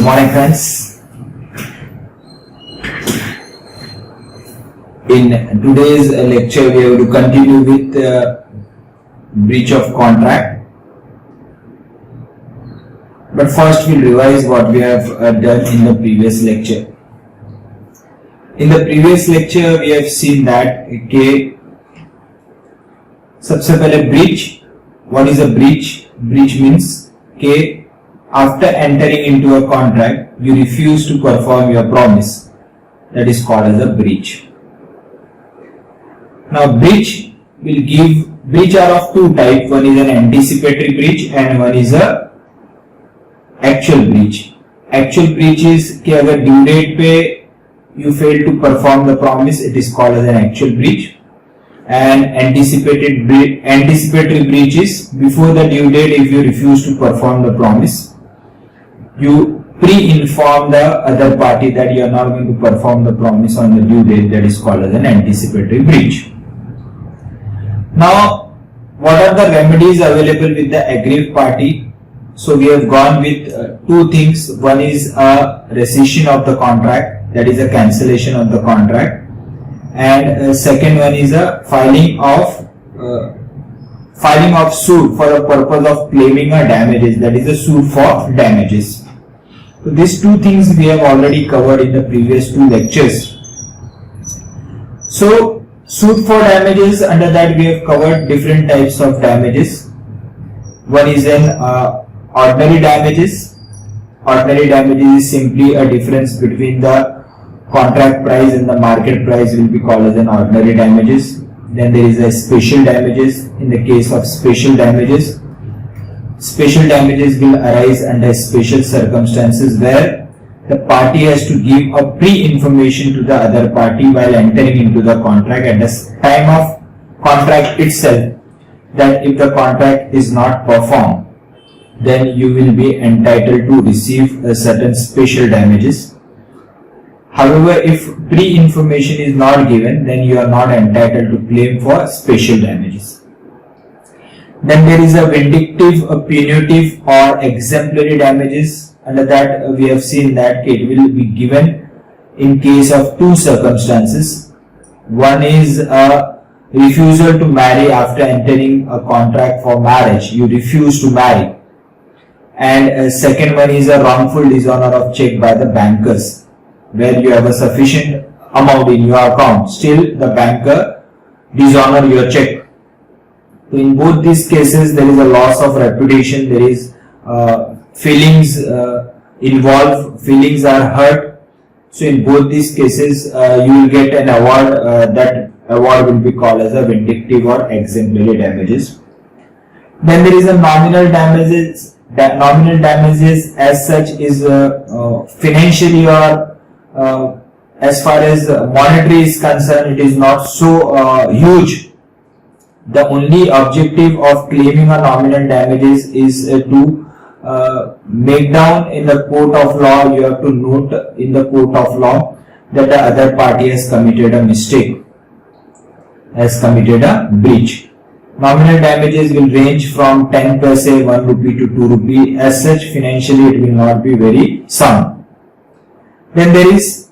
morning, friends. In today's lecture, we have to continue with breach of contract. But first, we'll revise what we have done in the previous lecture. In the previous lecture, we have seen that सबसे पहले breach. What is a breach? Breach means after entering into a contract, you refuse to perform your promise. That is called as a breach. Now, breach are of two types. One is an anticipatory breach and one is a actual breach. Actual breach is कि अगर due date पे you fail to perform the promise, it is called as an actual breach. And anticipatory breach is before the due date, if you refuse to perform the promise, you pre-inform the other party that you are not going to perform the promise on the due date. That is called as an anticipatory breach. Now, what are the remedies available with the aggrieved party? So we have gone with two things. One is a rescission of the contract, that is a cancellation of the contract, and second one is a filing of suit for the purpose of claiming a damages, that is a suit for damages. So these two things we have already covered in the previous two lectures. So suit for damages, under that we have covered different types of damages. One is an ordinary damages. Ordinary damages is simply a difference between the contract price and the market price, will be called as an ordinary damages. Then there is a special damages. In the case of special damages will arise under special circumstances where the party has to give a pre-information to the other party while entering into the contract at the time of contract itself, that if the contract is not performed, then you will be entitled to receive a certain special damages. However, if pre-information is not given, then you are not entitled to claim for special damages. Then there is a vindictive, a punitive or exemplary damages. Under that we have seen that it will be given in case of two circumstances. One is a refusal to marry after entering a contract for marriage. You refuse to marry. And second one is a wrongful dishonor of check by the bankers, where you have a sufficient amount in your account, still the banker dishonor your check. So in both these cases, there is a loss of reputation, there is feelings involved, feelings are hurt. So in both these cases, you will get an award, that award will be called as a vindictive or exemplary damages. Then there is a nominal damages. That nominal damages as such is financially or as far as monetary is concerned, it is not so huge. The only objective of claiming a nominal damages is to make down in the court of law. You have to note in the court of law that the other party has committed a mistake, has committed a breach. Nominal damages will range from 10 paise, 1 rupee to 2 rupee. As such, financially it will not be very sound. Then there is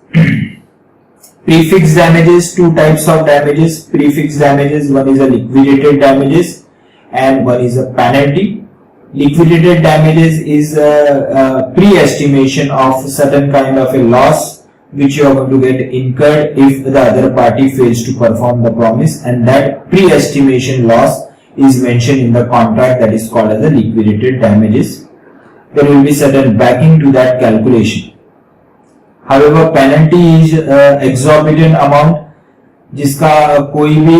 prefix damages, two types of damages. Prefix damages, one is a liquidated damages and one is a penalty. Liquidated damages is a pre-estimation of certain kind of a loss which you are going to get incurred if the other party fails to perform the promise, and that pre-estimation loss is mentioned in the contract, that is called as the liquidated damages. There will be certain backing to that calculation. However, penalty is exorbitant amount जिसका कोई भी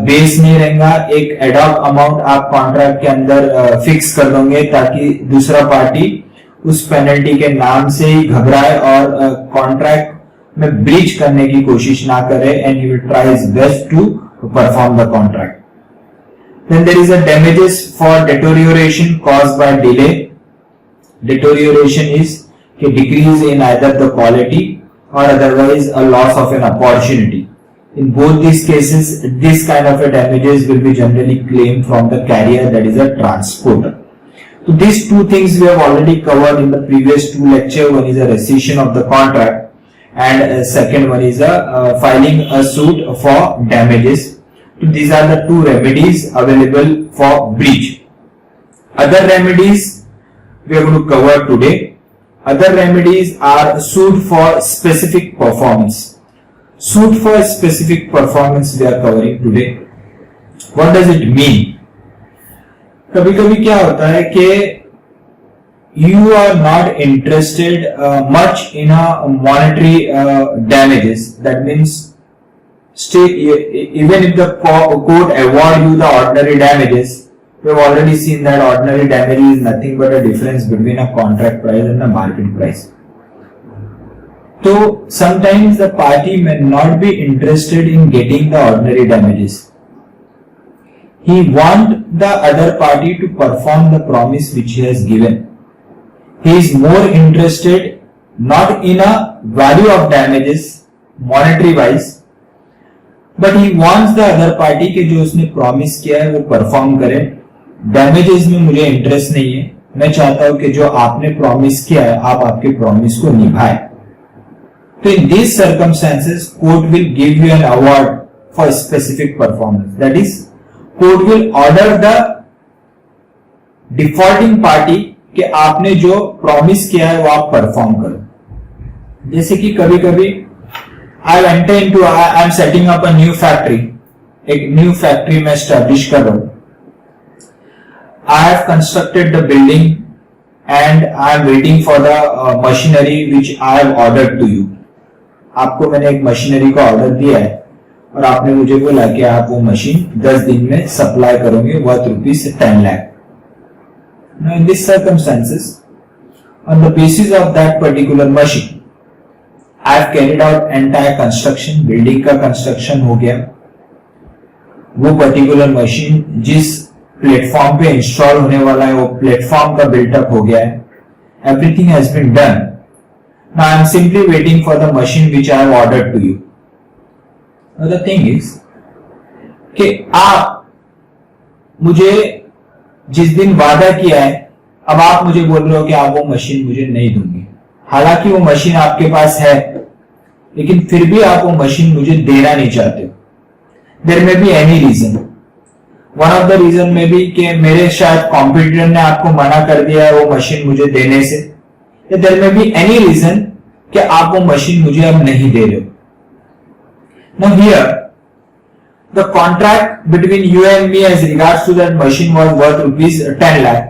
base नहीं रहेगा. एक ad hoc amount आप contract के अंदर fix कर दोगे ताकि दूसरा पार्टी उस पेनल्टी के नाम से ही घबराए और कॉन्ट्रैक्ट में ब्रीच करने की कोशिश ना करे, and he will try his best to perform the contract. Then there is a damages for deterioration caused by delay. Deterioration is a decrease in either the quality or otherwise a loss of an opportunity. In both these cases, this kind of a damages will be generally claimed from the carrier, that is a transporter. So these two things we have already covered in the previous two lecture. One is a rescission of the contract and second one is filing a suit for damages. So these are the two remedies available for breach. Other remedies we are going to cover today. Other remedies are suit for specific performance. Suit for specific performance we are covering today. What does it mean? कभी कभी क्या होता है कि you are not interested much in a monetary damages. That means even if the court award you the ordinary damages, we have already seen that ordinary damage is nothing but a difference between a contract price and the market price. So sometimes the party may not be interested in getting the ordinary damages. He wants the other party to perform the promise which he has given. He is more interested not in a value of damages monetary wise, but he wants the other party के जो उसने promise किया है वो perform करे. Damages में मुझे interest नहीं है. मैं चाहता हूं कि जो आपने promise किया है आप आपके promise को निभाए. So in these circumstances, court will give you an award for specific performance. That is, court will order the defaulting party कि आपने जो प्रॉमिस किया है वो आप परफॉर्म करो. जैसे कि कभी कभी I enter into I am setting up a new factory. एक न्यू फैक्ट्री में एस्टैब्लिश कर रहा हूं. I have constructed the building and I am waiting for the machinery which I have ordered to you. आपको मैंने एक machinery का order दिया है और आपने मुझे बोला कि आप वो मशीन 10 दिन में सप्लाई करोगे worth ₹10 lakh. Now in these circumstances, on the basis of that particular machine, I have carried out entire construction. Building का कंस्ट्रक्शन हो गया. वो पर्टिकुलर मशीन जिस प्लेटफॉर्म पे इंस्टॉल होने वाला है वो प्लेटफॉर्म का बिल्टअप हो गया है. Everything has been done. Now I am simply waiting for the machine which I have ordered to you. Now the thing is कि आप मुझे जिस दिन वादा किया है अब आप मुझे बोल रहे हो कि आप वो मशीन मुझे नहीं दूंगे. हालांकि वो मशीन आपके पास है लेकिन फिर भी आप वो मशीन मुझे देना नहीं चाहते हो. There may be any reason. One of the reason में भी कि मेरे शायद कॉम्पिटिटर ने आपको मना कर दिया है वो मशीन मुझे देने से. There may be any reason कि आप वो मशीन मुझे अब नहीं दे रहे हो. Now here, the contract between you and me as regards to that machine was worth ₹10 lakh.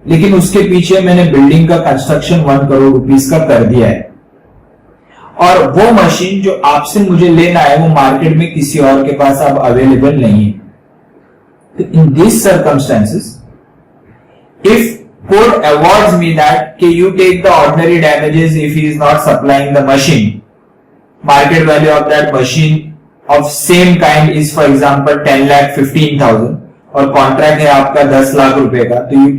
लेकिन उसके पीछे मैंने बिल्डिंग का कंस्ट्रक्शन 1 करोड़ रुपीस का कर दिया है और वो मशीन जो आपसे मुझे लेना है वो मार्केट में किसी और के पास अब अवेलेबल नहीं है. तो in this circumstances if court awards me that कि you take the ordinary damages if he is not supplying the machine, market value of that machine of same kind is for example 10,15,000 और contract है आपका 10 लाख रुपए का. तो you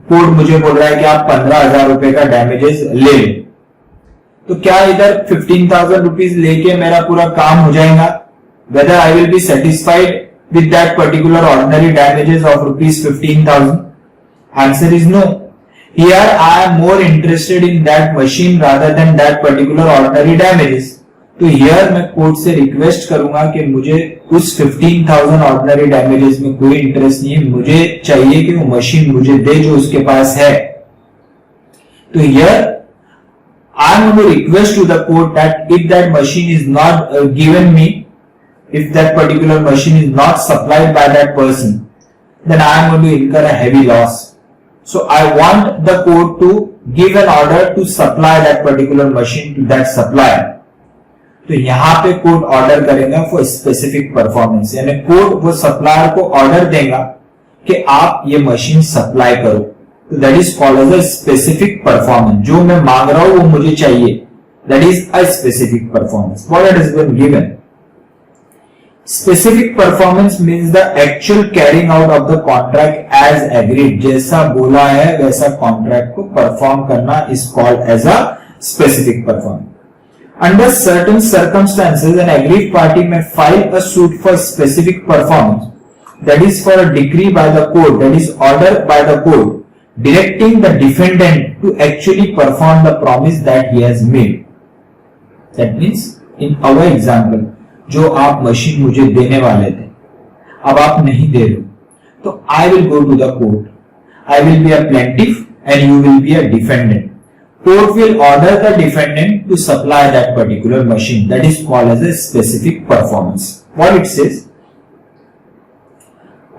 court मुझे बोल रहा है कि आप 15,000 रुपए का डैमेजेस ले लो. तो क्या इधर 15,000 रुपीज लेके मेरा पूरा काम हो जाएगा? Whether I will be satisfied with that particular ordinary damages of ₹15,000? Answer is no. Here I am more interested in that machine rather than that particular ordinary damages. तो here मैं कोर्ट से request करूंगा कि मुझे उस 15,000 ordinary damages में कोई interest नहीं है. मुझे चाहिए कि वो मशीन मुझे दे जो उसके पास है. तो here I am going to request to the court that if that machine is not given me, if that particular machine is not supplied by that person, then I am going to incur a heavy loss. So I want the court to give an order to supply that particular machine to that supplier. तो यहां पे court order करेगा for specific performance. यानी court वो supplier को order देगा कि आप ये मशीन सप्लाई करो. तो that is called as a specific performance. जो मैं मांग रहा हूं वो मुझे चाहिए. That is a specific performance. What it is been given. Specific performance means the actual carrying out of the contract as agreed. जैसा बोला है वैसा कॉन्ट्रैक्ट को परफॉर्म करना is called as a specific performance. Under certain circumstances, an aggrieved party may file a suit for specific performance that is for a decree by the court, that is order by the court directing the defendant to actually perform the promise that he has made. That means in our example, जो आप machine मुझे देने वाले थे, अब आप नहीं दे रहे हो, तो I will go to the court. I will be a plaintiff and you will be a defendant. Court will order the defendant to supply that particular machine. That is called as a specific performance. What it says?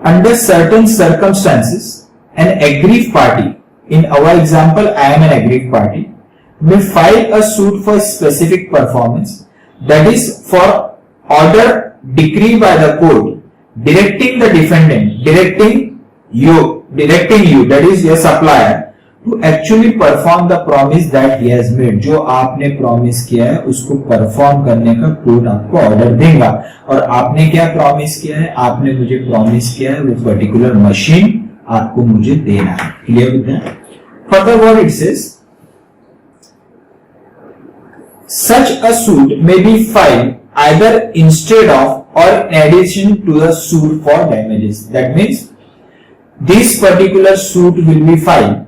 Under certain circumstances, an aggrieved party, in our example, I am an aggrieved party, may file a suit for specific performance, that is for order decree by the court, directing the defendant, directing you, that is your supplier, to actually perform the promise that he has made. जो आपने promise किया है उसको perform करने का court आपको order देगा. और आपने क्या प्रॉमिस किया है? आपने मुझे प्रॉमिस किया है वो पर्टिकुलर मशीन आपको मुझे देना है. Clear with that? Further what it says, such a suit may be filed either instead of or in addition to the suit for damages. That means this particular suit will be filed.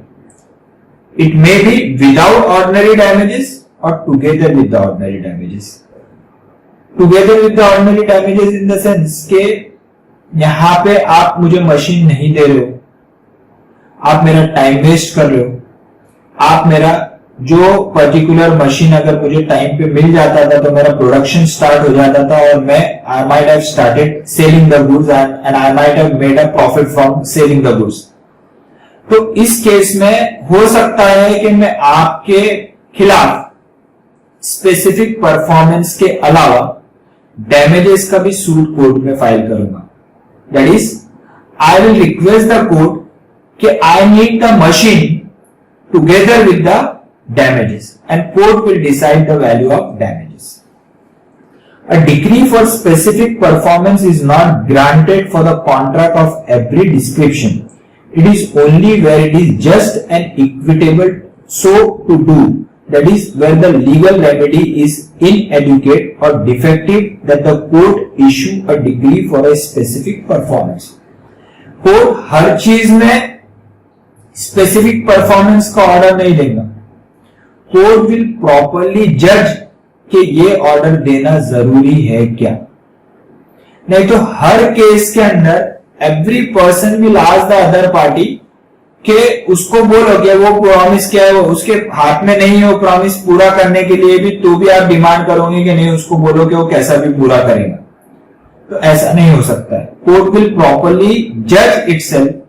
It may be without ordinary damages or together with the ordinary damages. Together with the ordinary damages in the sense के यहां पे आप मुझे machine नहीं दे रहे हो, आप मेरा टाइम वेस्ट कर रहे हो, आप मेरा जो पर्टिकुलर मशीन अगर मुझे टाइम पे मिल जाता था तो मेरा प्रोडक्शन स्टार्ट हो जाता था और मैं I might have started selling the goods and I might have made a profit from selling the goods. तो इस केस में हो सकता है कि मैं आपके खिलाफ स्पेसिफिक परफॉर्मेंस के अलावा डैमेजेस का भी सूट कोर्ट में फाइल करूंगा. That is I will request the court कि I need the machine together with the damages and court will decide the value of damages. A decree for specific performance is not granted for the contract of every description. It is only where it is just and equitable so to do, that is where the legal remedy is inadequate or defective, that the court issue a decree for a specific performance. Court हर चीज में specific performance का order नहीं देगा. Court will properly जज कि ये order देना जरूरी है क्या. नहीं तो हर केस के अंदर every person will ask the other party कि उसको बोलोगे वो प्रॉमिस क्या है, वो उसके हाथ में नहीं है वो प्रॉमिस पूरा करने के लिए भी, तो भी आप डिमांड करोगे कि नहीं उसको बोलो कि वो कैसा भी पूरा करेगा. तो ऐसा नहीं हो सकता है. कोर्ट विल प्रॉपरली जज इटसेल्फ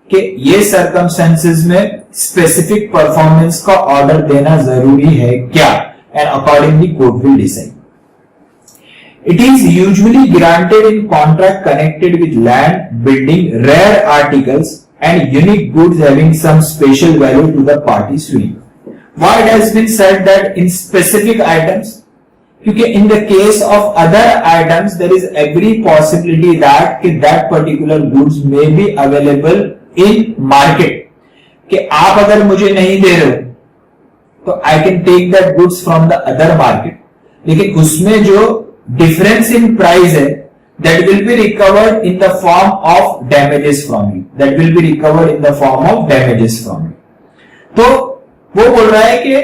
कि ये सर्कमस्टेंसेस में स्पेसिफिक परफॉर्मेंस का ऑर्डर देना जरूरी है क्या, and accordingly court will decide. It is usually granted in contract connected with land, building, rare articles and unique goods having some special value to the party suing. Why it has been said that in specific items? क्योंकि in the case of other items there is every possibility that particular goods may be available in market. कि आप अगर मुझे नहीं दे रहे हो तो I can take that goods from the other market, लेकिन उसमें जो डिफरेंस इन प्राइस है that will be recovered in the form of damages from you. That will be recovered in the form of damages from you. तो वो बोल रहा है कि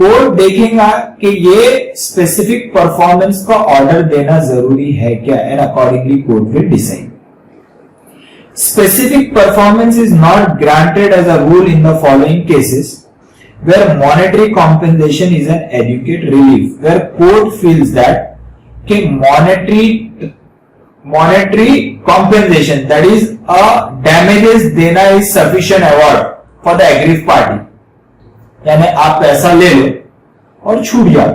कोर्ट देखेगा कि ये स्पेसिफिक परफॉर्मेंस का ऑर्डर देना जरूरी है क्या, and accordingly court will decide. Specific performance is not granted as a rule in the following cases: where monetary compensation is an adequate relief, where court feels that monetary compensation, that is a damages देना is sufficient award for the aggrieved party. यानी आप पैसा ले लो और छूट जाओ.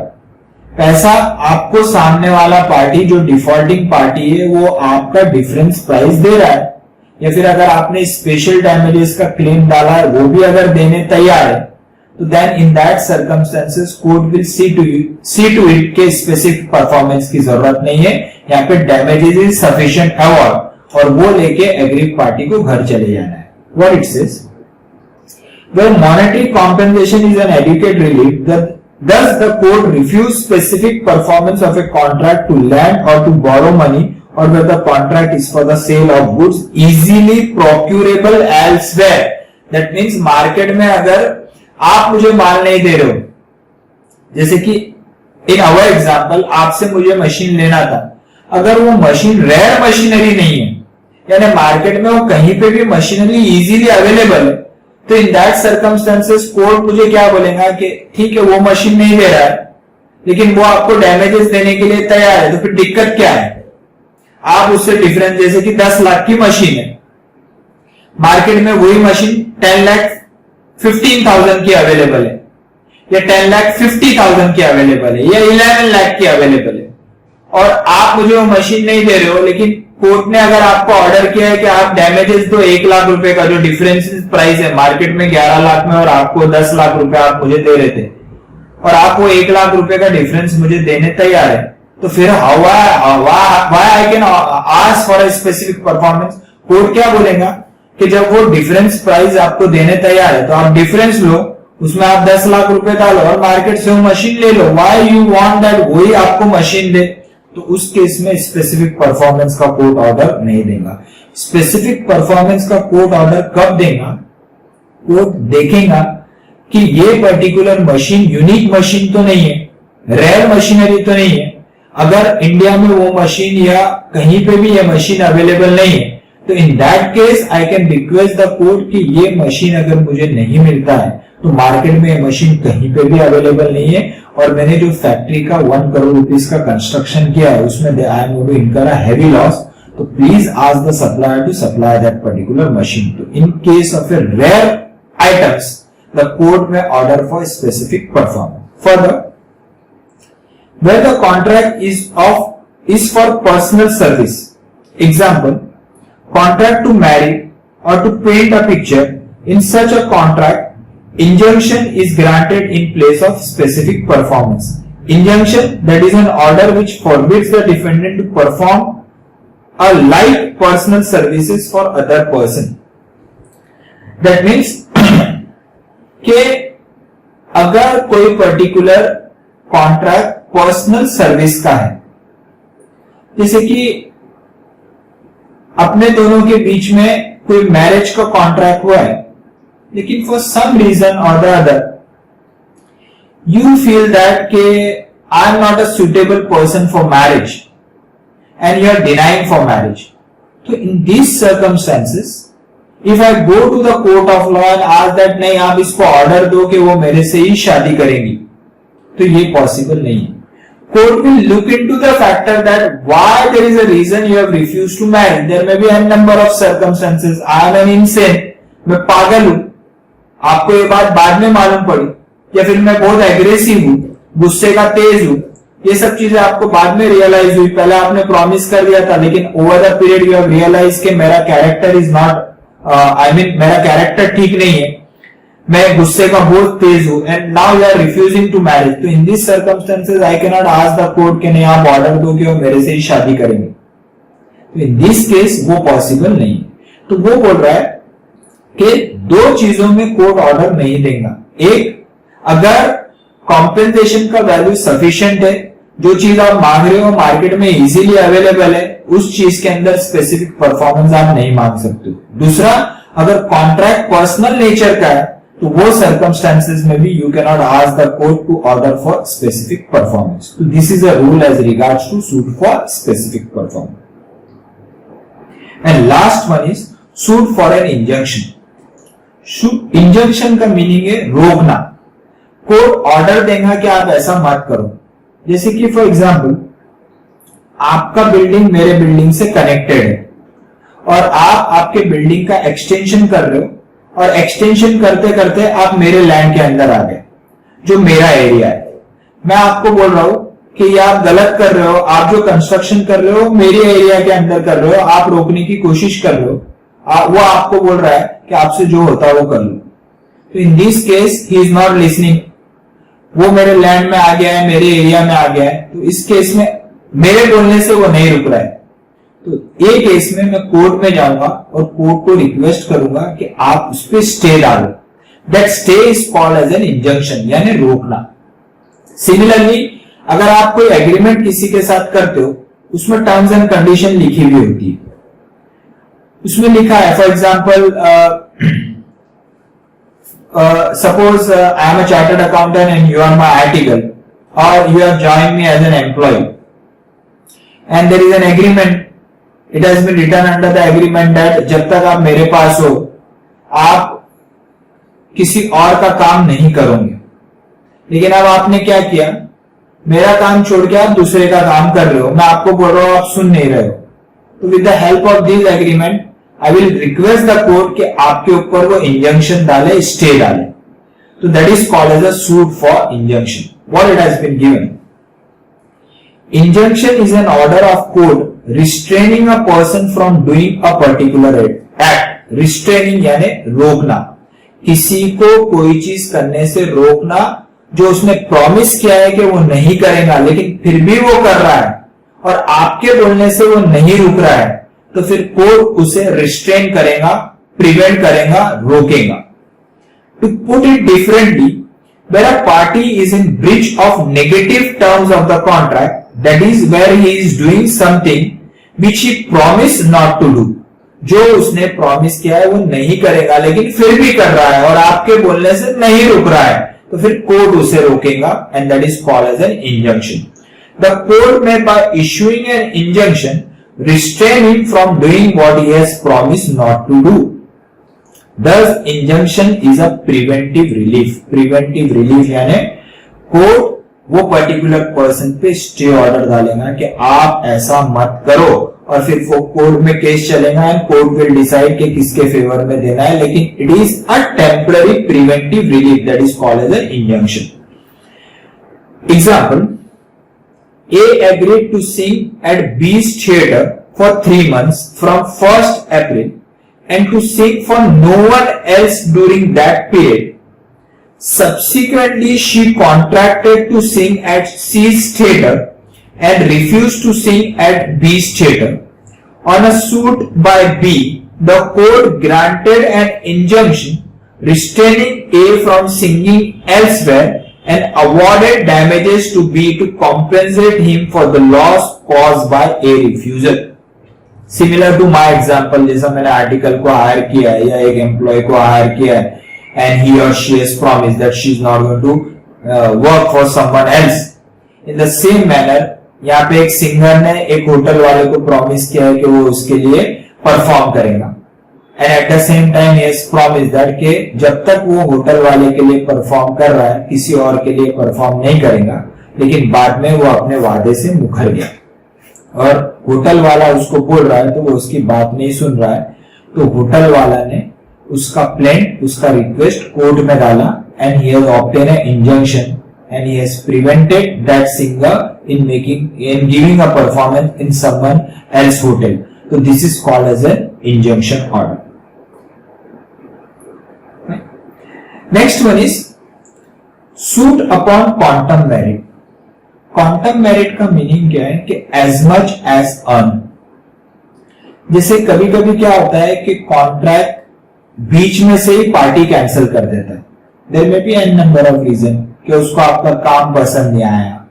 पैसा आपको सामने वाला पार्टी जो डिफॉल्टिंग पार्टी है वो आपका डिफरेंस प्राइस दे रहा है, या फिर अगर आपने स्पेशल डैमेजेस का क्लेम डाला है वो भी अगर देने तैयार है, तो then in that circumstances court will see to it के स्पेसिफिक परफॉर्मेंस की जरूरत नहीं है, यहाँ पे डैमेजेस इज सफिशिएंट अवॉर्ड, और वो लेके एग्रीड पार्टी को घर चले जाना है. What it says, where monetary compensation is an adequate relief, thus the court refuse specific performance of a contract to lend or to borrow money or where the contract is for the sale of goods easily procurable elsewhere. That means market में अगर आप मुझे माल नहीं दे रहे हो, जैसे कि इन अवर एग्जाम्पल आपसे मुझे मशीन लेना था, अगर वो मशीन रेयर मशीनरी नहीं है, यानी मार्केट में वो कहीं पे भी मशीनरी इजीली अवेलेबल है, तो इन दैट सर्कमस्टेंसेस कोर्ट मुझे क्या बोलेगा कि ठीक है वो मशीन नहीं दे रहा है लेकिन वो आपको डैमेजेस देने के लिए तैयार है, तो फिर दिक्कत क्या है? आप उससे डिफरेंस, जैसे कि 10 लाख की मशीन है, मार्केट में वही मशीन 10,15,000 की अवेलेबल है या 10,50,000 की अवेलेबल है या 11 लाख की अवेलेबल है, और आप मुझे वो मशीन नहीं दे रहे हो, लेकिन कोर्ट ने अगर आपको ऑर्डर किया है कि आप डैमेजेस दो 1 लाख रुपए का, जो डिफरेंस प्राइस है मार्केट में 11 लाख में और आपको 10 लाख रुपए आप मुझे दे रहे थे, और आप वो 1 लाख रुपए का डिफरेंस मुझे देने तैयार है, तो फिर why I can ask for a specific performance? Court क्या बोलेगा कि जब वो डिफरेंस प्राइस आपको देने तैयार है तो आप डिफरेंस लो, उसमें आप 10 लाख रुपए डालो और मार्केट से वो मशीन ले लो। Why you want that वही आपको मशीन दे? तो उस केस में स्पेसिफिक परफॉर्मेंस का कोर्ट ऑर्डर नहीं देगा। स्पेसिफिक परफॉर्मेंस का कोर्ट ऑर्डर कब देगा? कोर्ट देखेगा कि ये पर्टिकुलर मशीन यूनिक मशीन तो नहीं है, रेयर मशीनरी तो नहीं है। अगर इंडिया में वो मशीन या कहीं पे भी ये मशीन अवेलेबल नहीं है, तो in that case I can request the court कि ये मशीन अगर मुझे नहीं मिलता है तो मार्केट में ये मशीन कहीं पे भी अवेलेबल नहीं है, और मैंने जो फैक्ट्री का 1 करोड़ रुपीस का कंस्ट्रक्शन किया है उसमें आई am going to incur a heavy loss, तो please ask the supplier to supply that particular machine. तो in case of a rare items the court may order for specific performance. Further, where the contract is for personal service, example, contract to marry or to paint a picture, in such a contract, injunction is granted in place of specific performance. Injunction, that is an order which forbids the defendant to perform a like personal services for other person. That means कि अगर कोई particular contract personal service का है, जैसे कि अपने दोनों के बीच में कोई मैरिज का कॉन्ट्रैक्ट हुआ है, लेकिन फॉर सम रीजन और the other you feel that के I am not a suitable person for marriage and you are denying for marriage, तो in these circumstances If I go to the court of law and ask that नहीं आप इसको order दो कि वो मेरे से ही शादी करेंगी, तो ये पॉसिबल नहीं है। Court will look into the factor that why there is a reason you have refused to marry. There may be a number of circumstances. I am an insane. मैं पागल हूं, आपको ये बात बाद में मालूम पड़ी, या फिर मैं बहुत एग्रेसिव हूं, गुस्से का तेज हूं, ये सब चीजें आपको बाद में रियलाइज हुई। पहले आपने प्रॉमिस कर दिया था, लेकिन over the period you have realize कि मेरा कैरेक्टर इज नॉट मेरा कैरेक्टर ठीक नहीं है, मैं गुस्से का बहुत तेज हूं, and now you are refusing to marriage. तो in this circumstances I can not ask the court कि नहीं आप ऑर्डर दो कि वो मेरे से ही शादी करेंगे, तो इन दिस केस वो पॉसिबल नहीं। तो वो बोल रहा है कि 2 चीजों में कोर्ट ऑर्डर नहीं देगा। एक, अगर कॉम्पेंसेशन का वैल्यू सफिशिएंट है, जो चीज आप मांग रहे हो मार्केट में इजीली अवेलेबल है, उस चीज के अंदर स्पेसिफिक परफॉर्मेंस आप नहीं मांग सकते। दूसरा, अगर कॉन्ट्रैक्ट पर्सनल नेचर का है तो वो सर्कमस्टेंसेस में भी you can not ask the court to order for specific performance. तो this is a rule as regards to suit for specific performance. And last one is suit for an injunction. Injunction का meaning है रोकना। Court order देगा कि आप ऐसा मत करो, जैसे कि फॉर एग्जाम्पल आपका बिल्डिंग मेरे बिल्डिंग से कनेक्टेड है और आप आपके बिल्डिंग का एक्सटेंशन कर रहे हो, और एक्सटेंशन करते करते आप मेरे लैंड के अंदर आ गए जो मेरा एरिया है। मैं आपको बोल रहा हूं कि ये आप गलत कर रहे हो, आप जो कंस्ट्रक्शन कर रहे हो मेरे एरिया के अंदर कर रहे हो, आप रोकने की कोशिश कर रहे हो, वो आपको बोल रहा है कि आपसे जो होता है वो कर लो। तो in this case he is not listening, वो मेरे लैंड में आ गया है, मेरे एरिया में आ गया है, तो इस केस में मेरे बोलने से वो नहीं रुक रहा है। तो एक केस में मैं कोर्ट में जाऊंगा और कोर्ट को रिक्वेस्ट करूंगा कि आप उस पर स्टे डालो। That stay is called as an injunction, यानी रोकना। सिमिलरली, अगर आप कोई एग्रीमेंट किसी के साथ करते हो, उसमें टर्म्स एंड कंडीशन लिखी हुई होती है। उसमें लिखा है, for example suppose I am a chartered accountant and you are my article, or you have joined me as an employee, and there is an agreement. It has been written under the agreement that जब तक आप मेरे पास हो आप किसी और का काम नहीं करोगे। लेकिन अब आपने क्या किया, मेरा काम छोड़ के आप दूसरे का काम कर रहे हो, मैं आपको बोल रहा हूं आप सुन नहीं रहे हो। तो with the help of this agreement I will request the court कि आपके ऊपर वो इंजंक्शन डाले, स्टे डाले। तो that is called as a suit for injunction, what it has been given. Injunction is an order of court restraining a person from doing a particular act. Restraining यानी रोकना, किसी को कोई चीज करने से रोकना जो उसने प्रॉमिस किया है कि वो नहीं करेगा लेकिन फिर भी वो कर रहा है और आपके बोलने से वो नहीं रुक रहा है, तो फिर कोर्ट उसे रिस्ट्रेन करेगा, प्रिवेंट करेगा, रोकेगा। To put it differently, where a party is in breach of negative terms of the contract, that is where he is doing something which he promised not to do. जो उसने promise किया है वो नहीं करेगा लेकिन फिर भी कर रहा है और आपके बोलने से नहीं रुक रहा है, तो फिर कोर्ट उसे रोकेगा, and that is called as an injunction. The court may by issuing an injunction restrain him from doing what he has promised not to do. Thus, injunction is a preventive relief. Preventive relief यानी court वो particular person पे stay order डालेगा कि आप ऐसा मत करो, और फिर वो कोर्ट में केस चलेगा एंड कोर्ट विल डिसाइड कि किसके फेवर में देना है, लेकिन it is a temporary preventive relief, that is called as an injunction. Example, A agreed to sing at B's theater for 3 months from 1st April and to sing for no one else during that period. Subsequently, she contracted to sing at C's theater and refused to sing at B's theater. On a suit by B, the court granted an injunction restraining A from singing elsewhere and awarded damages to B to compensate him for the loss caused by A refusal. Similar to my example, जैसा मैंने article को higher किया है या एक employ को higher किया है and he or she has promised that she is not going to work for someone else. In the same manner, यहाँ पे एक सिंगर ने एक होटल वाले को प्रॉमिस किया है कि वो उसके लिए परफॉर्म करेगा, and at the same time he has promised that कि जब तक वो होटल वाले के लिए परफॉर्म कर रहा है किसी और के लिए परफॉर्म नहीं करेगा, लेकिन बाद में वो अपने वादे से मुकर गया और होटल वाला उसको बोल रहा है तो वो उसकी बात नहीं सुन रहा है, तो होटल वाला ने उसका प्लेंट, उसका रिक्वेस्ट कोर्ट में डाला and he has obtained an injunction and he has prevented that singer in giving a performance in someone else hotel. So this is called as an injunction order. Next one is suit upon quantum merit. Quantum merit का meaning क्या है कि as much as earn. जैसे कभी कभी क्या होता है कि कॉन्ट्रैक्ट बीच में से ही पार्टी कैंसिल कर देता है, there may be an number of reason कि उसको आपका काम पसंद नहीं आया,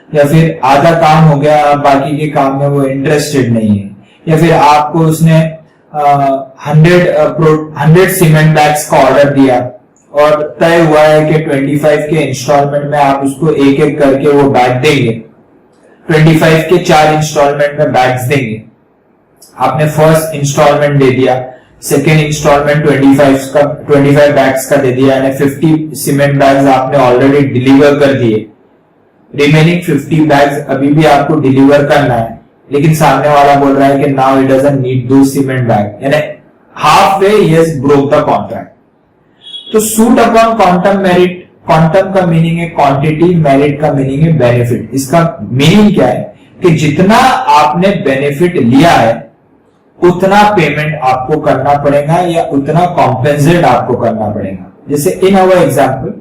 या फिर आधा काम हो गया बाकी के काम में वो इंटरेस्टेड नहीं है, या फिर आपको उसने 100 सीमेंट बैग्स का ऑर्डर दिया और तय हुआ है कि 25 के इंस्टॉलमेंट में आप उसको एक एक करके वो बैग देंगे, 25 के 4 इंस्टॉलमेंट में बैग्स देंगे। आपने फर्स्ट इंस्टॉलमेंट दे दिया, सेकेंड इंस्टॉलमेंट 25 बैग्स का दे दिया, यानी 50 सीमेंट बैग्स आपने ऑलरेडी डिलीवर कर दिए, रिमेनिंग 50 बैग्स अभी भी आपको डिलीवर करना है, लेकिन सामने वाला बोल रहा है कि नाउ इट डजंट नीड दो सीमेंट बैग, यानी half way he has broke the contract. तो suit upon quantum merit, quantum का मीनिंग है क्वांटिटी, मेरिट का मीनिंग है बेनिफिट। इसका मीनिंग क्या है कि जितना आपने बेनिफिट लिया है उतना पेमेंट आपको करना पड़ेगा या उतना कॉम्पेंसेट आपको करना पड़ेगा। जैसे इन अवर एग्जांपल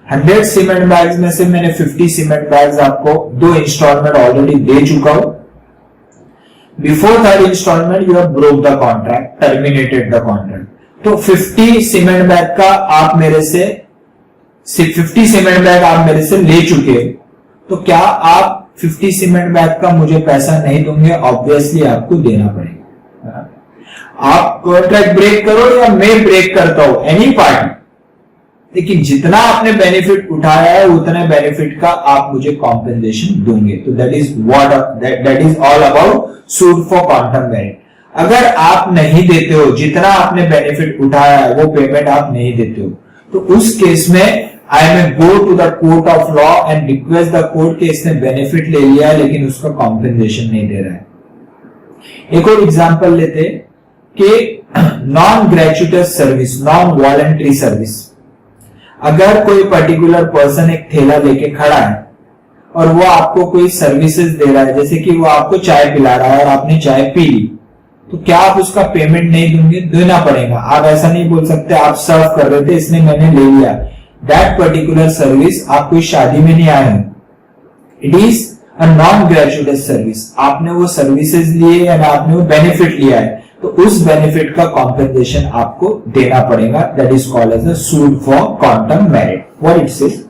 100 सीमेंट बैग्स में से मैंने 50 सीमेंट बैग्स आपको 2 इंस्टॉलमेंट ऑलरेडी दे चुका हूं। Before third instalment you have broke the contract, terminated the contract. तो 50 सीमेंट बैग का आप मेरे से 50 सीमेंट बैग आप मेरे से ले चुके, तो क्या आप 50 सीमेंट बैग का मुझे पैसा नहीं दोगे, ऑब्वियसली आपको देना पड़ेगा। आप कॉन्ट्रैक्ट ब्रेक करो या मैं ब्रेक करता हूं, एनी पार्टी, लेकिन जितना आपने बेनिफिट उठाया है उतने बेनिफिट का आप मुझे कॉम्पेंसेशन दोगे। तो that is all about suit for quantum merit. अगर आप नहीं देते हो, जितना आपने बेनिफिट उठाया है वो पेमेंट आप नहीं देते हो, तो उस केस में I may go to the court of law and request the court के इसने बेनिफिट ले लिया लेकिन उसका कॉम्पेंसेशन नहीं दे रहा है। एक और एग्जांपल लेते कि non gratuitous service, non voluntary service. अगर कोई पर्टिकुलर पर्सन एक थैला लेके खड़ा है और वो आपको कोई सर्विसेज दे रहा है, जैसे कि वो आपको चाय पिला रहा है और आपने चाय पी ली, तो क्या आप उसका पेमेंट नहीं देंगे? देना पड़ेगा। आप ऐसा नहीं बोल सकते आप सर्व कर रहे थे इसने मैंने ले लिया। दैट पर्टिकुलर सर्विस, आप कोई शादी में नहीं आए हैं, it is a non gratuitous service. आपने वो सर्विसेज लिए या आपने वो बेनिफिट लिया है, तो उस बेनिफिट का कॉम्पेंसेशन आपको देना पड़ेगा। That is called as a suit for quantum merit. What it says,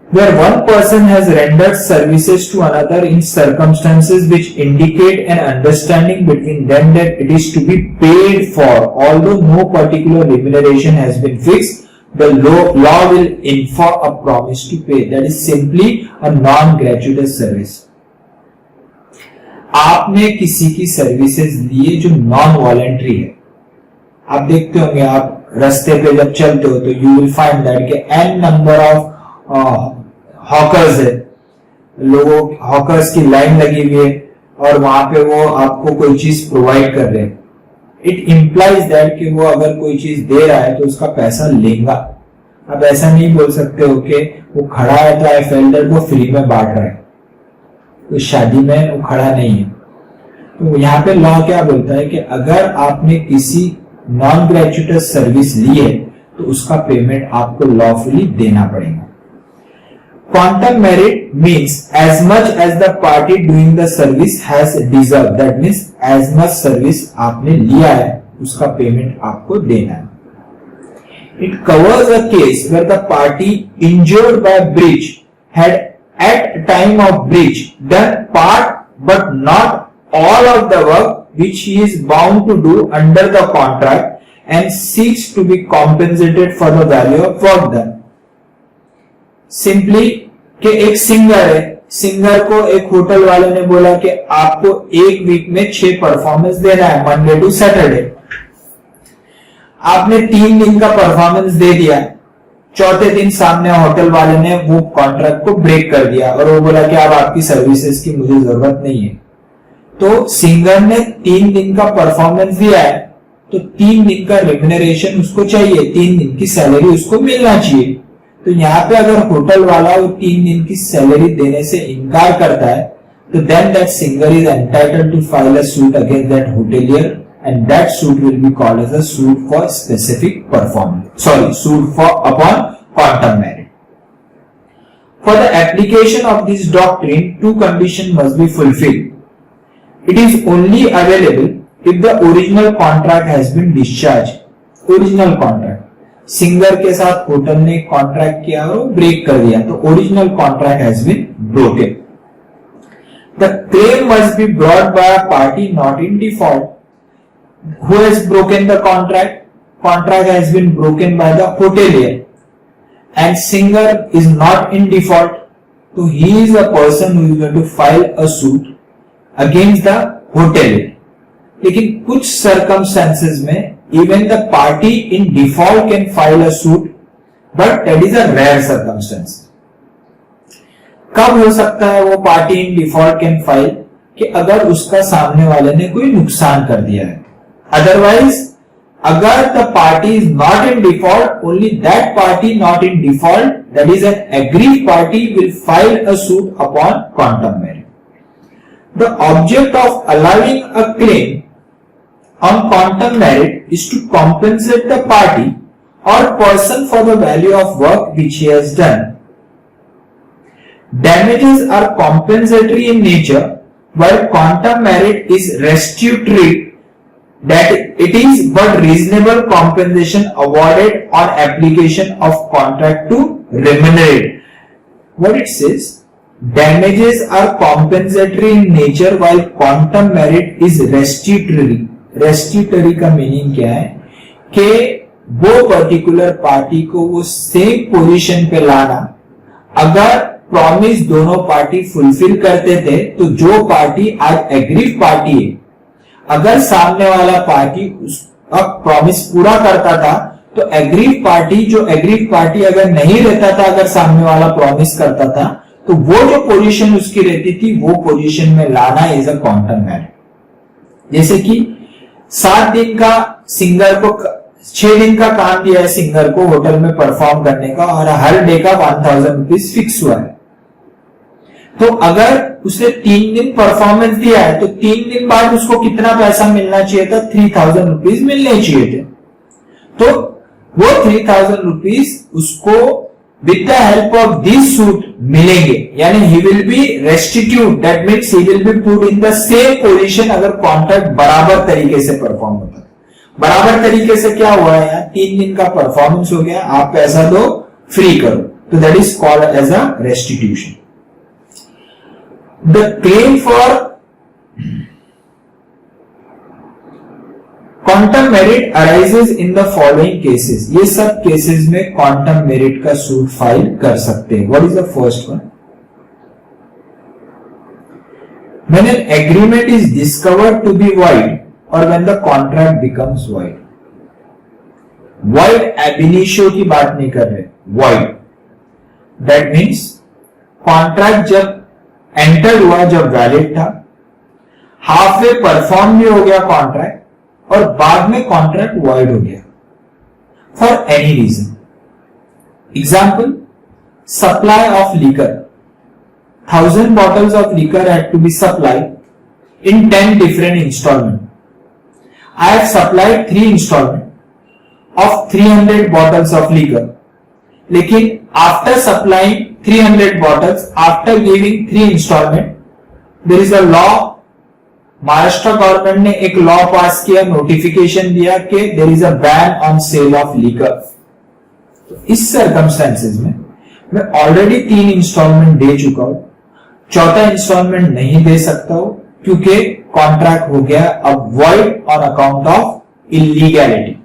where one person has rendered services to another in circumstances which indicate an understanding between them that it is to be paid for, although no particular remuneration has been fixed, the law will infer a promise to pay. That is simply a non-gratuitous service. आपने किसी की services लिए जो non voluntary है। आप देखते होंगे, आप रास्ते पे जब चलते हो तो यू विल फाइंड दैट के n नंबर ऑफ हॉकर्स है, लोगों हॉकर्स की लाइन लगी हुई है और वहां पे वो आपको कोई चीज प्रोवाइड कर रहे हैं। इट इंप्लाइज दैट कि वो अगर कोई चीज दे रहा है तो उसका पैसा लेगा। अब ऐसा नहीं बोल सकते हो कि वो खड़ा है तो आई फेल दैट वो फ्री में बांट रहा है, तो शादी में वो खड़ा नहीं है। तो यहाँ पे लॉ क्या बोलता है कि अगर आपने किसी नॉन ग्रेचुइटस सर्विस ली है तो उसका पेमेंट आपको लॉफुली देना पड़ेगा। Quantum merit means as much as the party doing the service has deserved. That means as much service आपने लिया है उसका पेमेंट आपको देना है। It covers a case where the party injured by breach had at time of breach done part but not all of the work which he is bound to do under the contract and seeks to be compensated for the value of work done. Simply कि एक singer है, singer को एक hotel वाले ने बोला कि आपको एक वीक में 6 परफॉर्मेंस देना है, मंडे टू सैटरडे। आपने 3 दिन का परफॉर्मेंस दे दिया, चौथे दिन सामने होटल वाले ने वो कॉन्ट्रैक्ट को ब्रेक कर दिया और वो बोला कि अब आपकी सर्विसेज की मुझे जरूरत नहीं है। तो सिंगर ने 3 दिन का परफॉर्मेंस दिया है तो 3 दिन का रेम्यूनरेशन उसको चाहिए, 3 दिन की सैलरी उसको मिलना चाहिए। तो यहाँ पे अगर होटल वाला वो 3 दिन की सैलरी देने से इनकार करता है तो then that singer is entitled to file a suit against that hotelier and that suit will be called as a suit for specific performance, suit for upon quantum merit. For the application of this doctrine 2 condition must be fulfilled. It is only available if the original contract has been discharged. Original contract. Singer के साथ hotel ने contract किया और break कर दिया तो original contract has been broken. The claim must be brought by a party not in default. Who has broken the contract? Contract has been broken by the hotelier and singer is not in default. तो he is a person who is going to file a suit against the hotelier. लेकिन कुछ circumstances में even the party in default can file a suit, but that is a rare circumstance. कब हो सकता है वो party in default can file? कि अगर उसका सामने वाले ने कोई नुकसान कर दिया है. अदरवाइज अगर the party is not in default, only that party not in default, that is an agreed party, will file a suit upon quantum merit. The object of allowing a claim on quantum merit is to compensate the party or person for the value of work which he has done. Damages are compensatory in nature, while quantum merit is restitutory, that it is but reasonable compensation awarded on application of contract to remunerate. What it says, damages are compensatory in nature while quantum merit is restitutory. restitutory का meaning क्या है कि वो particular party को वो same position पे लाना, अगर प्रॉमिस दोनों पार्टी फुलफिल करते थे तो जो पार्टी आज एग्रीव पार्टी है, अगर सामने वाला पार्टी उसका प्रॉमिस पूरा करता था तो एग्रीव पार्टी अगर नहीं रहता था, अगर सामने वाला प्रॉमिस करता था, तो वो जो पोजीशन उसकी रहती थी वो पोजीशन में लाना इज अ क्वांटम मेरिट। जैसे कि 7 दिन का सिंगर को 6 दिन का काम दिया है सिंगर को होटल में परफॉर्म करने का और हर डे का 1000 रुपीज फिक्स हुआ है, तो अगर उसने 3 दिन परफॉर्मेंस दिया है तो 3 दिन बाद उसको कितना पैसा मिलना चाहिए था? 3000 रुपीज मिलने चाहिए थे। तो वो 3000 रुपीज उसको with the help of this suit मिलेंगे, यानी he will be restitute, that means he will be put in the same position अगर कॉन्ट्रैक्ट बराबर तरीके से परफॉर्म होता है। बराबर तरीके से क्या हुआ है? 3 दिन का परफॉर्मेंस हो गया, आप पैसा दो, फ्री करो, तो that is called as a restitution. The claim for quantum merit arises in the following cases. ये सब केसेस में क्वांटम मेरिट का सूट फाइल कर सकते हैं। What is the first one? When an agreement is discovered to be void और when the contract becomes void. void ab initio की बात नहीं कर रहे, void that means contract जब एंटर हुआ, जब वैलिड था, हाफ वे परफॉर्म भी हो गया कॉन्ट्रैक्ट और बाद में कॉन्ट्रैक्ट void हो गया for any reason. Example, supply of liquor, 1000 bottles of liquor had to be supplied in 10 different installments. I have supplied 3 installments of 300 bottles of liquor. लेकिन after supplying 300 bottles, after giving 3 installment, there is a law. Maharashtra government ने एक law पास किया, notification दिया कि there is a ban on sale of liquor. तो इस circumstances में मैं ऑलरेडी 3 इंस्टॉलमेंट दे चुका हूं, चौथा इंस्टॉलमेंट नहीं दे सकता हूं क्योंकि कॉन्ट्रैक्ट हो गया अब void on account of illegality.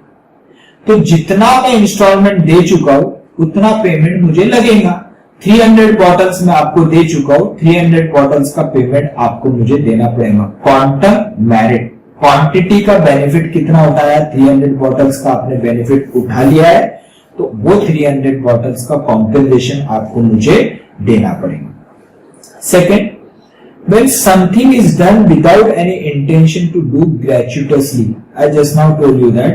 तो जितना मैं इंस्टॉलमेंट दे चुका हूं उतना पेमेंट मुझे लगेगा। 300 बॉटल्स मैं आपको दे चुका हूं, 300 बॉटल्स का पेमेंट आपको मुझे देना पड़ेगा। क्वांटम मेरिट, क्वांटिटी का बेनिफिट कितना उठाया? 300 बॉटल्स का आपने बेनिफिट उठा लिया है, तो वो 300 बॉटल्स का कॉम्पेंसेशन आपको मुझे देना पड़ेगा। Second, when something is done without any intention to do gratuitously, I just now told you that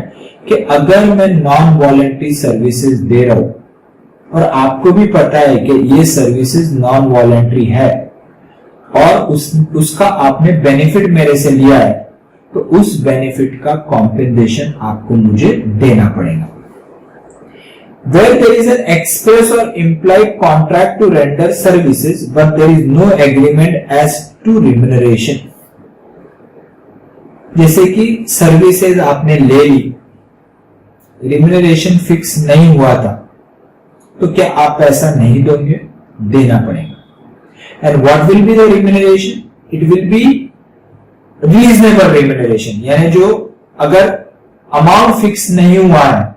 कि अगर मैं नॉन वॉलंटरी सर्विसेज दे रहा हूं और आपको भी पता है कि ये सर्विसेज नॉन वॉलंटरी है और उसका आपने बेनिफिट मेरे से लिया है, तो उस बेनिफिट का कॉम्पेंसेशन आपको मुझे देना पड़ेगा। Where there is an express or implied contract to render services, but there is no agreement as to remuneration. जैसे कि सर्विसेज आपने ले ली, रिम्यूनरेशन फिक्स नहीं हुआ था, तो क्या आप पैसा नहीं दोगे? देना पड़ेगा। And what will be the remuneration? It will be reasonable remuneration, यानी जो अगर अमाउंट फिक्स नहीं हुआ है,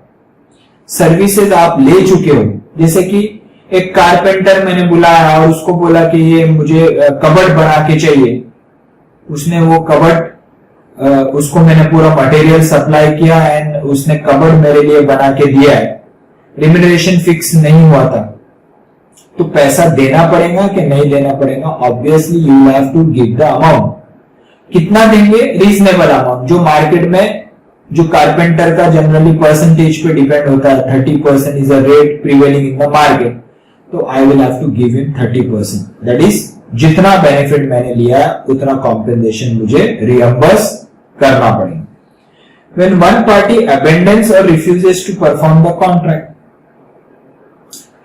सर्विसेज आप ले चुके हो, जैसे कि एक कारपेंटर मैंने बुलाया और उसको बोला कि ये मुझे कबर्ड बना के चाहिए, उसने वो कबर्ड उसको मैंने पूरा मटेरियल सप्लाई किया एंड उसने कबर्ड मेरे लिए बना के दिया है, रिम्यूनरेशन फिक्स नहीं हुआ था, तो पैसा देना पड़ेगा कि नहीं देना पड़ेगा? Obviously you have to give the amount. कितना देंगे? रीजनेबल अमाउंट, जो मार्केट में जो कारपेंटर का जनरली परसेंटेज पे डिपेंड होता है, 30% is a rate prevailing in the market, तो I will have to give him 30%, that is जितना बेनिफिट मैंने लिया है उतना कॉम्पेंसेशन मुझे रियम्बर्स करना पड़ेगा। When one party abandons or refuses to perform the contract,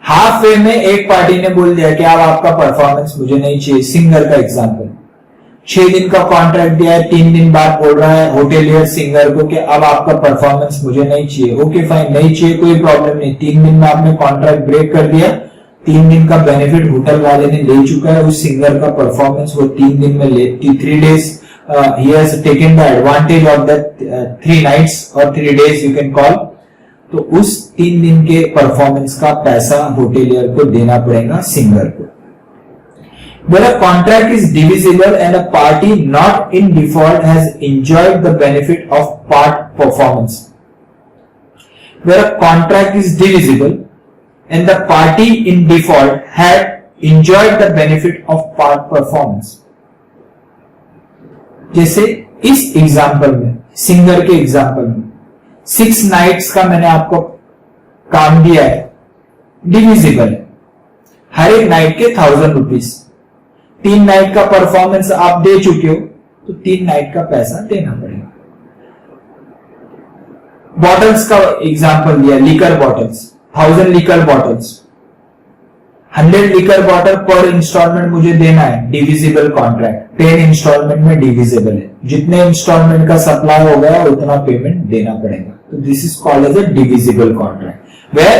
half way में एक पार्टी ने बोल दिया कि अब आपका परफॉर्मेंस मुझे नहीं चाहिए। सिंगर का एग्जांपल, 6 दिन का कॉन्ट्रैक्ट दिया है, 3 दिन बाद बोल रहा है होटेलियर सिंगर को कि अब आपका परफॉर्मेंस मुझे नहीं चाहिए। ओके फाइन, नहीं चाहिए, कोई प्रॉब्लम नहीं, 3 दिन में आपने कॉन्ट्रैक्ट ब्रेक कर दिया 3 दिन का बेनिफिट होटल वाले ने ले चुका है, उस सिंगर का परफॉर्मेंस वो 3 दिन में ले 3 days he has taken the advantage of that 3 nights or 3 days you can call. तो उस 3 दिन के परफॉर्मेंस का पैसा होटेलियर को देना पड़ेगा सिंगर को. Where a contract is divisible and a party not in default has enjoyed the benefit of part performance. Where a contract is divisible and the party in default had enjoyed the benefit of part performance. जैसे इस example में, singer के example में 6 nights का मैंने आपको काम दिया है, डिविजिबल है, हर एक नाइट के 1000 रुपीज. 3 नाइट का परफॉर्मेंस आप दे चुके हो तो 3 नाइट का पैसा देना पड़ेगा. बॉटल्स का एग्जांपल दिया, liquor bottles, 1000 liquor bottles, 100 liquor bottle पर इंस्टॉलमेंट मुझे देना है, डिविजिबल कॉन्ट्रैक्ट. 10 इंस्टॉलमेंट में डिविजिबल है, जितने इंस्टॉलमेंट का सप्लाई हो गया उतना पेमेंट देना पड़ेगा. तो this is called as a divisible contract where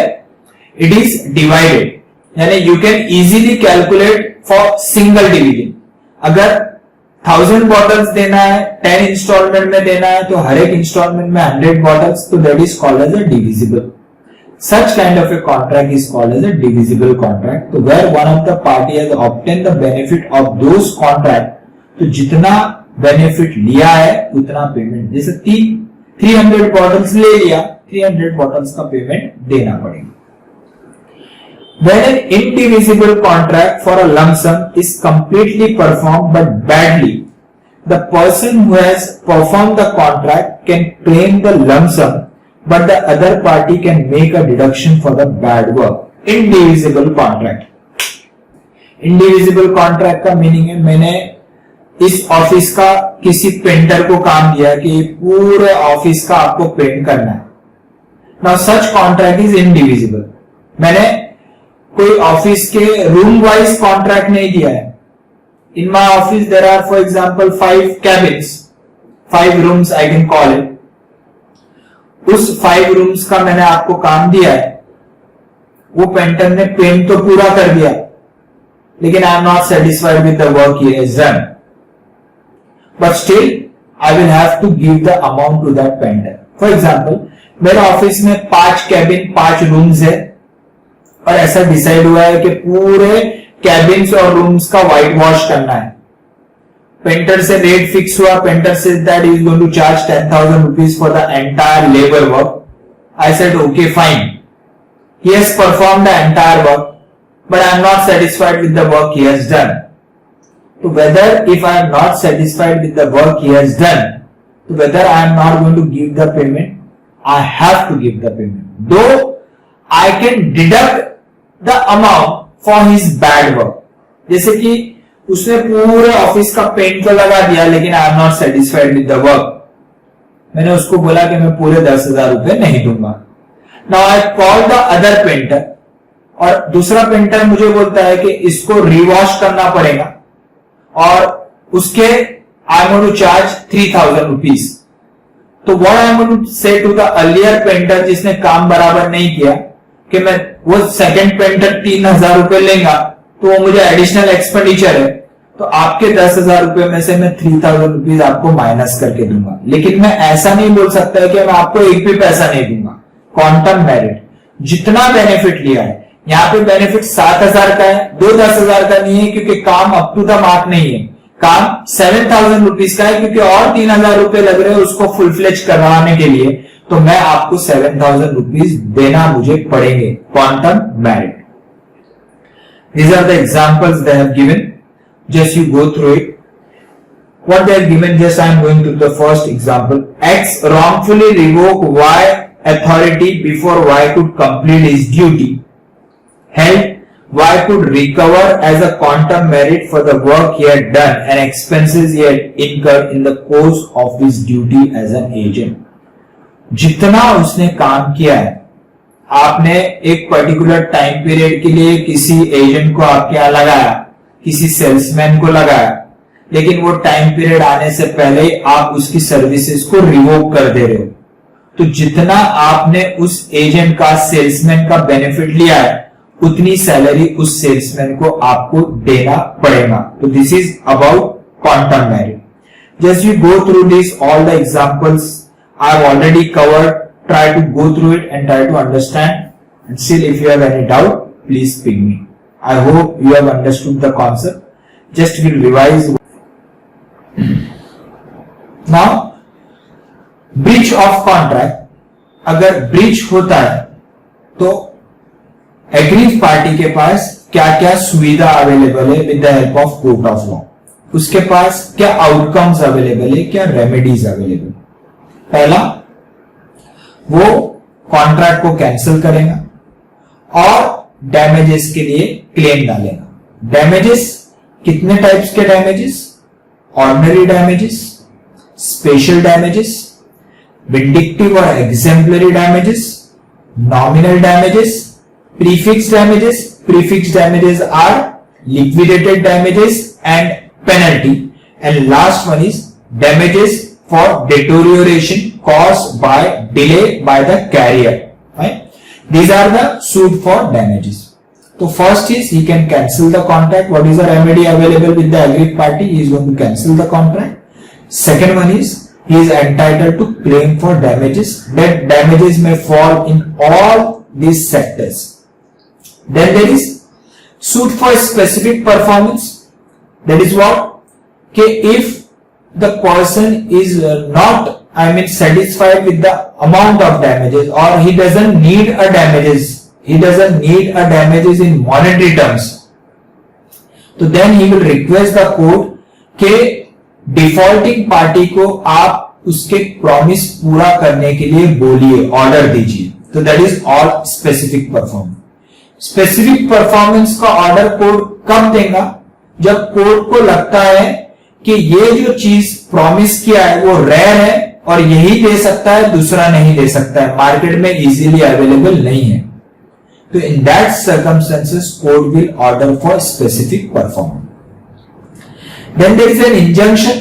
it is divided. यानी you can easily calculate for single division. अगर 1000 बॉटल्स देना है, 10 इंस्टॉलमेंट में देना है, तो हर एक इंस्टॉलमेंट में 100 बॉटल्स, तो that is called as a divisible. Such kind of a contract is called as a divisible contract. तो where one of the party has obtained the benefit of those contract, तो जितना benefit लिया है उतना payment. जैसे 300 bottles ले लिया, 300 bottles का पेमेंट देना पड़ेगा. When an indivisible contract for a lump sum is completely performed but badly, the person who has performed the contract can claim the lump sum, but the other party can make a deduction for the bad work. Indivisible contract. Indivisible contract का meaning है, मैंने इस office का किसी painter को काम दिया कि पूरे ऑफिस का आपको पेंट करना है. Now such contract is indivisible. मैंने कोई ऑफिस के रूम वाइज कॉन्ट्रैक्ट नहीं दिया है. In my office there are for example 5 cabins, 5 rooms I can call it. उस 5 रूम्स का मैंने आपको काम दिया है, वो पेंटर ने पेंट तो पूरा कर दिया, लेकिन I am not satisfied with the work he has done, but still I will have to give the amount to that painter. For example मेरे ऑफिस में 5 कैबिन 5 रूम्स है और ऐसा डिसाइड हुआ है कि पूरे कैबिन्स और रूम्स का व्हाइट वॉश करना है. पेंटर से रेट फिक्स हुआ, painter says that he is going to charge 10,000 rupees for the entire labor work. I said okay fine. He has performed the entire work, but I am not satisfied with the work he has done. So whether if I am not satisfied with the work he has done, so whether I am not going to give the payment, I have to give the payment. Though I can deduct the amount for his bad work. जैसे कि उसने पूरे office का paint तो लगा दिया, लेकिन I am not satisfied with the work. मैंने उसको बोला कि मैं पूरे 10,000 रुपए नहीं दूंगा. Now I call the other painter, और दूसरा पेंटर मुझे बोलता है कि इसको रिवॉश करना पड़ेगा और उसके I am going to charge 3,000 rupees. तो what I am going to say to the earlier painter जिसने काम बराबर नहीं किया कि मैं वो सेकंड पेंटर 3,000 रुपए लेगा तो वो मुझे एडिशनल एक्सपेंडिचर है, तो आपके 10,000 रुपए में से मैं 3,000 रुपीज आपको माइनस करके दूंगा. लेकिन मैं ऐसा नहीं बोल सकता कि मैं आपको एक भी पैसा नहीं दूंगा. क्वांटम मेरिट, जितना बेनिफिट लिया है, यहाँ पे बेनिफिट 7,000 का है, 10,000 का नहीं है क्योंकि काम अप टू द मार्क नहीं है. काम 7,000 रुपीज का है क्योंकि और 3,000 रुपए लग रहे हैं उसको फुल फ्लेज करवाने के लिए, तो मैं आपको 7,000 रुपीज देना मुझे पड़ेंगे. Quantum merit. These are the examples they have given. Just you go through it. What they have given, just I am going to the first example. X wrongfully revoke Y authority before Y could complete his duty. Hence, Y could recover as a quantum merit for the work he had done and expenses he had incurred in the course of his duty as an agent. जितना उसने काम किया है, आपने एक particular time period के लिए किसी एजेंट को आपके यहां लगाया, किसी सेल्समैन को लगाया, लेकिन वो टाइम पीरियड आने से पहले आप उसकी सर्विसेज को रिवोक कर दे रहे हो. तो जितना आपने उस एजेंट का, सेल्समैन का बेनिफिट लिया है, उतनी सैलरी उस सेल्समैन को आपको देना पड़ेगा। तो this is about quantum merit. Just you go through this all the examples I have already covered, try to go through it and try to understand, and still if you have any doubt please ping me. I hope you have understood the concept. Just will revise. Now, breach of contract. अगर breach होता है तो aggrieved party के पास क्या क्या सुविधा available है with the help of court of law. उसके पास क्या outcomes अवेलेबल है, क्या रेमेडीज अवेलेबल। पहला, वो कॉन्ट्रैक्ट को कैंसिल करेगा और डैमेजेस के लिए क्लेम डालेगा। डैमेजेस कितने टाइप्स के damages? Ordinary damages, special damages, vindictive और exemplary damages, nominal damages, prefix damages. Prefix damages are liquidated damages and penalty, and last one is damages for deterioration caused by delay by the carrier, right? These are the suit for damages. So first is he can cancel the contract. What is the remedy available with the aggrieved party? He is going to cancel the contract. Second one is he is entitled to claim for damages. That damages may fall in all these sectors. Then there is suit for specific performance. That is what? Okay, if the person is not satisfied with the amount of damages, or he doesn't need a damages in monetary terms, तो then he will request the court के defaulting party को आप उसके promise पूरा करने के लिए बोलिए, ऑर्डर दीजिए। तो that is all specific performance. Specific performance का ऑर्डर कोर्ट कब देगा? जब कोर्ट को लगता है कि ये जो चीज प्रॉमिस किया है वो रेयर है और यही दे सकता है, दूसरा नहीं दे सकता है, मार्केट में इजीली अवेलेबल नहीं है। तो in that circumstances court will order for specific performance. Then there is an injunction.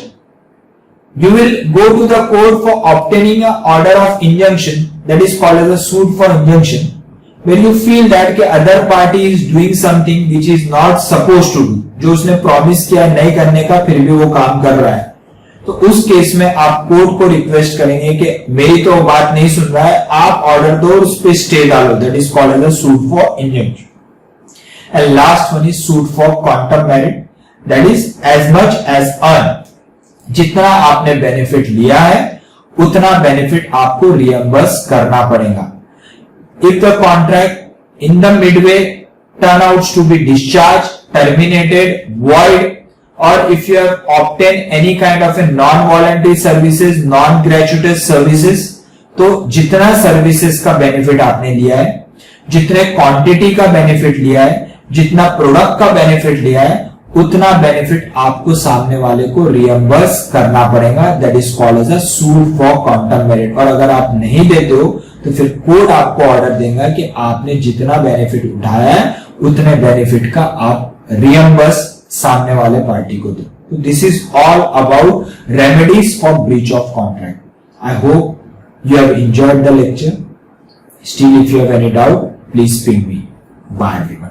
You will go to the court for obtaining an order of injunction, that is called as a suit for injunction, where you feel that कि other party is doing something which is not supposed to do, जो उसने promise किया नहीं करने का फिर भी वो काम कर रहा है। तो उस केस में आप कोर्ट को रिक्वेस्ट करेंगे कि मेरी तो बात नहीं सुन रहा है, आप ऑर्डर दो, उस पर स्टे डालो। That is called as a suit for injunction. And last one is suit for quantum merit, that is as much as earn. जितना आपने बेनिफिट लिया है उतना बेनिफिट आपको रियम्बर्स करना पड़ेगा। If the contract in the midway turn out to be discharge, terminated, void, और if you have obtain any kind of a non voluntary services, non gratuitous services, तो जितना सर्विसेज का बेनिफिट आपने लिया है, जितने क्वांटिटी का बेनिफिट लिया है, जितना प्रोडक्ट का बेनिफिट लिया है, उतना बेनिफिट आपको सामने वाले को रियम्बर्स करना पड़ेगा। That is called as a suit for quantum merit. और अगर आप नहीं देते हो तो फिर कोर्ट आपको ऑर्डर देगा कि आपने जितना बेनिफिट उठाया है उतने बेनिफिट का आप रियम्बर्स सामने वाले पार्टी को दो। तो this is all about remedies for breach of contract. I hope you have enjoyed the lecture. Still if you have any doubt please ping me. Bye everyone.